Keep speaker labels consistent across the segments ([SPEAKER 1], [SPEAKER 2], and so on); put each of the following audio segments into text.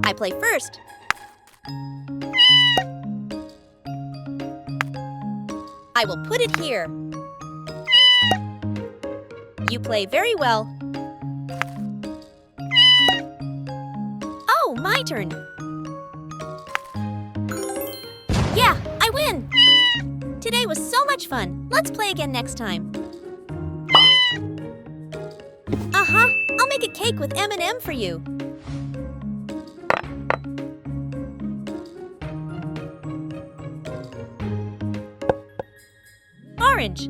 [SPEAKER 1] I play first. I will put it here. You play very well. Oh, my turn. Yeah, I win! Today was so much fun. Let's play again next time. Uh-huh. I'll make a cake with M&M for you. Orange.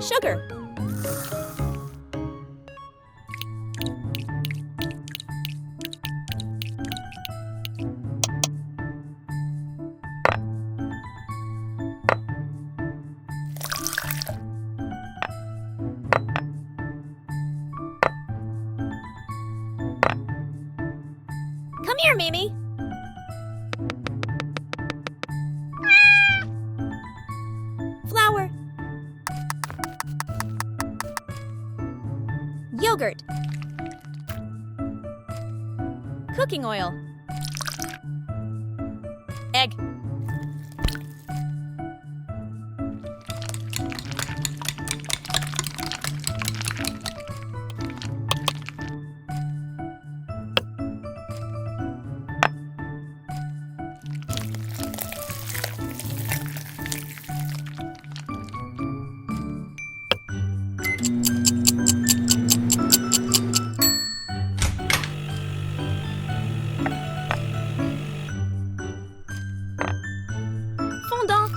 [SPEAKER 1] Sugar. Come here, Mimi. Flour. Yogurt. Cooking oil. Egg. Fondant.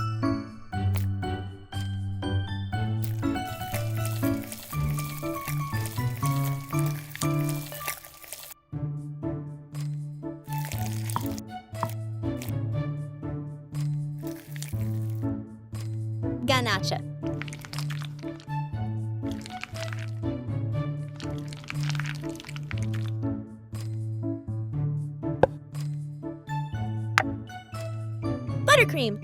[SPEAKER 1] Ganache. Buttercream.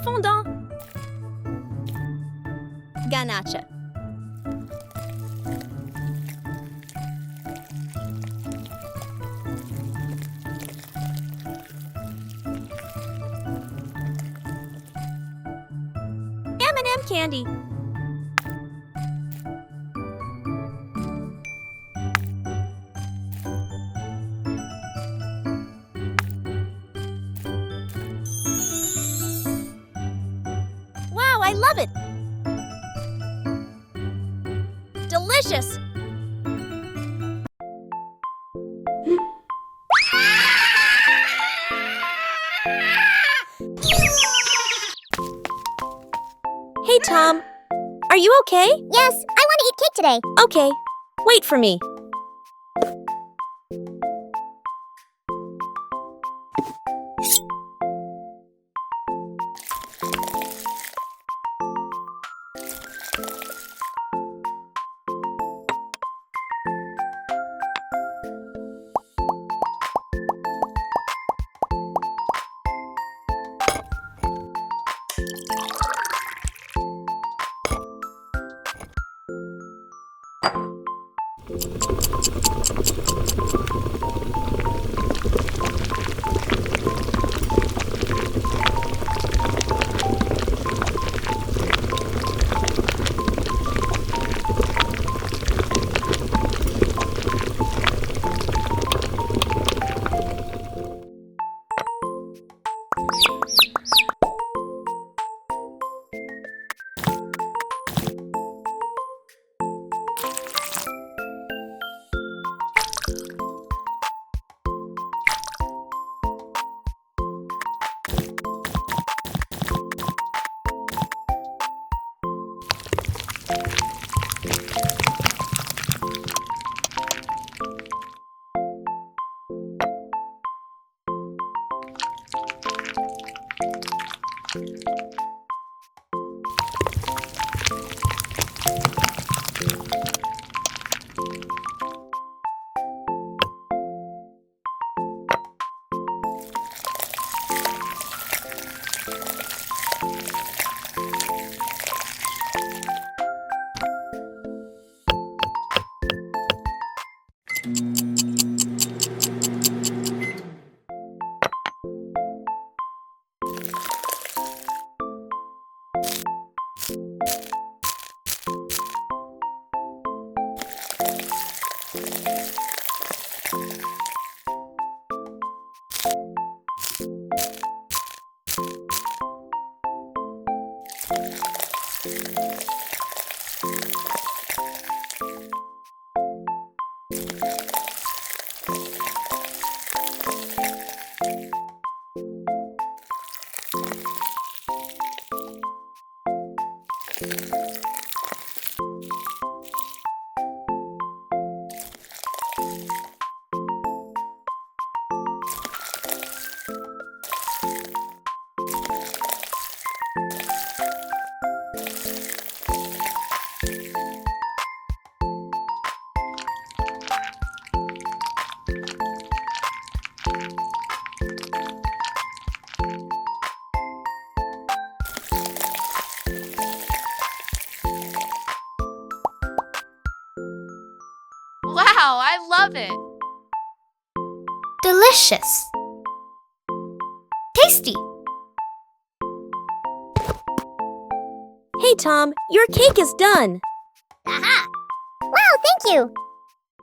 [SPEAKER 1] Fondant. Ganache. M&M candy. Wow, I love it! Delicious! Hey, Tom. Are you okay?
[SPEAKER 2] Yes, I want to eat cake today.
[SPEAKER 1] Okay. Wait for me.
[SPEAKER 3] Wow, I love it!
[SPEAKER 2] Delicious. Tasty.
[SPEAKER 1] Hey, Tom, your cake is done.
[SPEAKER 2] Aha! Wow, thank you.